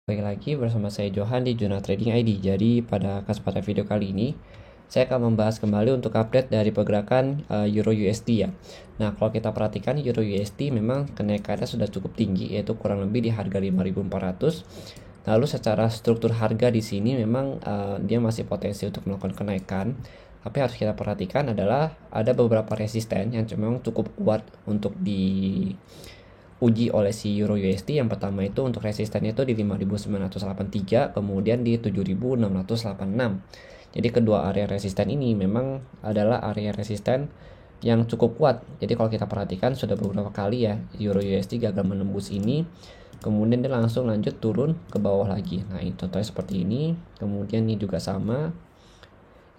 Balik lagi bersama saya Johan di Jurnal Trading ID. Jadi pada kesempatan video kali ini saya akan membahas kembali untuk update dari pergerakan Euro USD ya. Nah, kalau kita perhatikan Euro USD memang kenaikannya sudah cukup tinggi, yaitu kurang lebih di harga 5.400. Lalu secara struktur harga di sini memang dia masih potensi untuk melakukan kenaikan. Tapi harus kita perhatikan adalah ada beberapa resisten yang memang cukup kuat untuk diuji oleh si Euro USD. Yang pertama itu untuk resistennya itu di 5.983, kemudian di 7.686. Jadi kedua area resisten ini memang adalah area resisten yang cukup kuat. Jadi kalau kita perhatikan sudah beberapa kali ya Euro USD gagal menembus ini, kemudian dia langsung lanjut turun ke bawah lagi. Nah, ini contohnya seperti ini. Kemudian ini juga sama.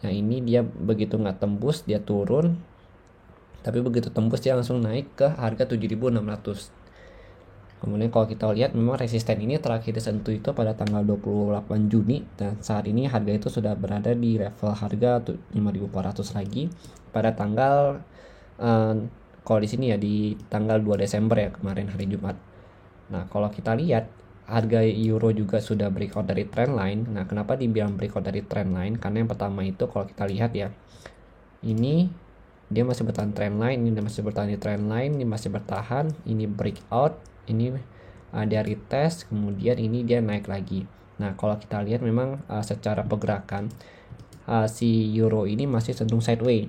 Nah, ini dia begitu nggak tembus dia turun, tapi begitu tembus dia langsung naik ke harga 7.600. Kemudian kalau kita lihat memang resisten ini terakhir disentuh itu pada tanggal 28 Juni, dan saat ini harga itu sudah berada di level harga 5.400 lagi pada tanggal kalau di sini ya di tanggal 2 Desember ya, kemarin hari Jumat. Nah, kalau kita lihat harga euro juga sudah breakout dari trend line. Nah, kenapa dibilang breakout dari trend line? Karena yang pertama itu kalau kita lihat ya, ini dia masih bertahan trend line, ini masih bertahan di trend line, ini masih bertahan, ini breakout, ini dia retest, kemudian ini dia naik lagi. Nah, kalau kita lihat memang secara pergerakan si euro ini masih cenderung sideways.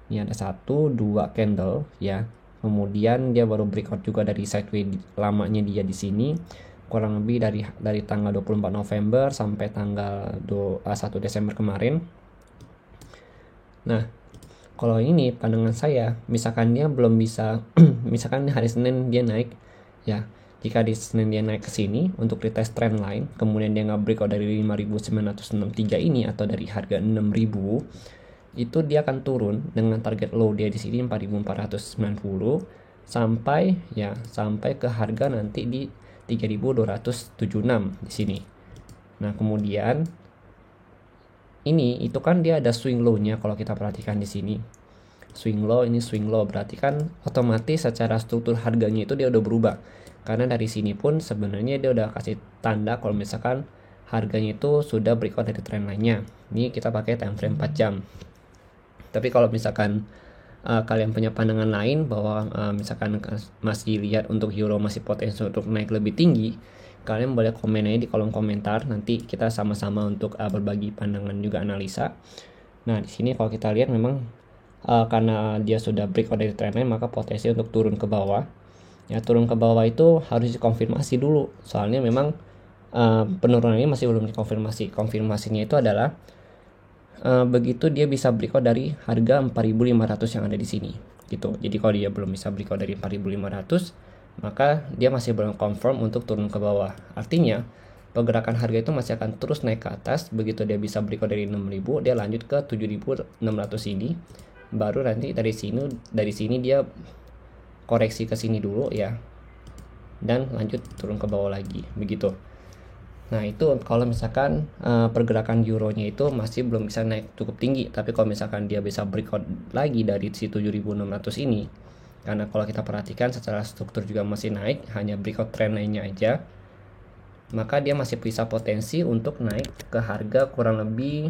Ini ada 1-2 candle ya. Kemudian dia baru breakout juga dari sideways lamanya dia di sini, kurang lebih dari tanggal 24 November sampai tanggal 1 Desember kemarin. Nah, kalau ini pandangan saya, misalkan dia belum bisa misalkan hari Senin dia naik ya, jika di Senin dia naik ke sini untuk retest trend line, kemudian dia nggak breakout dari 5.963 ini atau dari harga 6.000, itu dia akan turun dengan target low dia di sini 4.490 sampai ke harga nanti di 3.276 di sini. Nah, kemudian ini itu kan dia ada swing low-nya. Kalau kita perhatikan di sini swing low, ini swing low, berarti kan otomatis secara struktur harganya itu dia udah berubah, karena dari sini pun sebenarnya dia udah kasih tanda kalau misalkan harganya itu sudah breakout dari trend line-nya. Ini kita pakai time frame 4 jam. Tapi kalau misalkan kalian punya pandangan lain bahwa misalkan masih lihat untuk euro masih potensi untuk naik lebih tinggi, kalian boleh komen aja di kolom komentar. Nanti kita sama-sama untuk berbagi pandangan juga analisa. Nah, di sini kalau kita lihat memang karena dia sudah breakout dari trendline, maka potensi untuk turun ke bawah. Ya, turun ke bawah itu harus dikonfirmasi dulu. Soalnya memang penurunan ini masih belum dikonfirmasi. Konfirmasinya itu adalah begitu dia bisa breakout dari harga 4.500 yang ada di sini gitu. Jadi kalau dia belum bisa breakout dari 4.500, maka dia masih belum confirm untuk turun ke bawah. Artinya pergerakan harga itu masih akan terus naik ke atas. Begitu dia bisa breakout dari 6.000, dia lanjut ke 7.600 ini, baru nanti dari sini dia koreksi ke sini dulu ya, dan lanjut turun ke bawah lagi begitu. Nah, itu kalau misalkan pergerakan euronya itu masih belum bisa naik cukup tinggi. Tapi kalau misalkan dia bisa breakout lagi dari si 7.600 ini, karena kalau kita perhatikan secara struktur juga masih naik, hanya breakout trend lainnya aja, maka dia masih bisa potensi untuk naik ke harga kurang lebih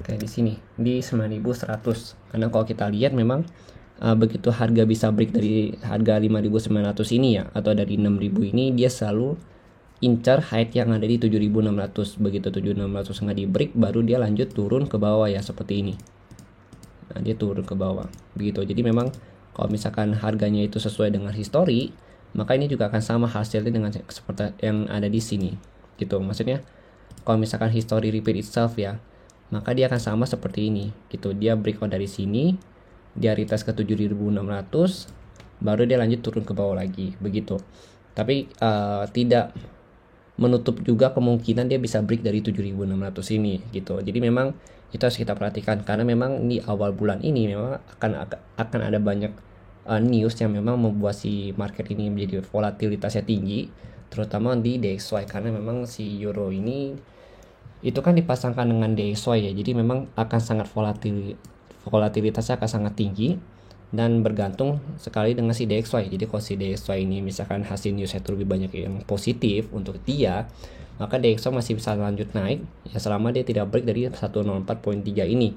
kayak di sini di 9.100. Karena kalau kita lihat memang begitu harga bisa break dari harga 5.900 ini ya, atau dari 6.000 ini, dia selalu incar height yang ada di 7.600. Begitu 7.600 nggak di break, baru dia lanjut turun ke bawah ya, seperti ini. Nah, dia turun ke bawah begitu. Jadi memang kalau misalkan harganya itu sesuai dengan history, maka ini juga akan sama hasilnya dengan seperti yang ada di sini gitu. Maksudnya kalau misalkan history repeat itself ya, maka dia akan sama seperti ini gitu. Dia breakout dari sini, dia retest ke 7.600, baru dia lanjut turun ke bawah lagi begitu. Tapi tidak menutup juga kemungkinan dia bisa break dari 7.600 ini gitu. Jadi memang itu harus kita perhatikan, karena memang di awal bulan ini memang akan ada banyak news yang memang membuat si market ini menjadi volatilitasnya tinggi, terutama di DXY, karena memang si euro ini itu kan dipasangkan dengan DXY ya. Jadi memang akan sangat volatilitasnya akan sangat tinggi. dan bergantung sekali dengan si DXY. Jadi kalau si DXY ini misalkan hasil newsnya itu lebih banyak yang positif untuk dia, maka DXY masih bisa lanjut naik ya selama dia tidak break dari 104.3 ini.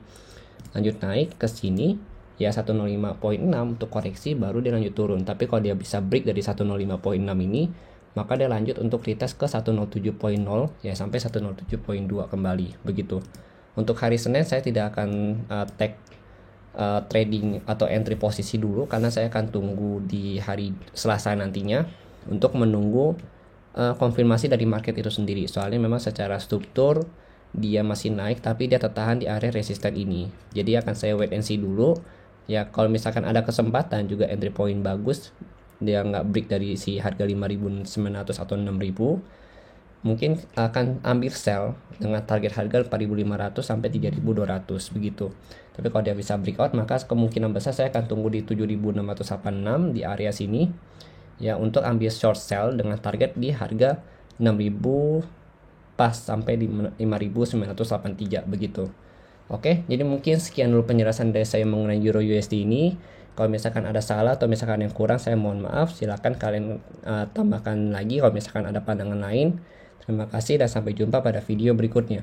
Lanjut naik ke sini ya 105.6 untuk koreksi, baru dia lanjut turun. Tapi kalau dia bisa break dari 105.6 ini, maka dia lanjut untuk retest ke 107.0 ya sampai 107.2 kembali begitu. Untuk hari Senin saya tidak akan take trading atau entry posisi dulu, karena saya akan tunggu di hari Selasa nantinya untuk menunggu konfirmasi dari market itu sendiri. Soalnya memang secara struktur dia masih naik tapi dia tertahan di area resisten ini. Jadi akan saya wait and see dulu. Ya kalau misalkan ada kesempatan juga entry point bagus, dia nggak break dari si harga 5.900 atau 6.000, mungkin akan ambil sell dengan target harga 4.500 sampai 3.200 begitu. Tapi kalau dia bisa breakout, maka kemungkinan besar saya akan tunggu di 7.686 di area sini ya untuk ambil short sell dengan target di harga 6.000 pas sampai di 5.983 begitu. Oke, jadi mungkin sekian dulu penjelasan dari saya mengenai Euro USD ini. Kalau misalkan ada salah atau misalkan yang kurang, saya mohon maaf. Silakan kalian tambahkan lagi kalau misalkan ada pandangan lain. Terima kasih dan sampai jumpa pada video berikutnya.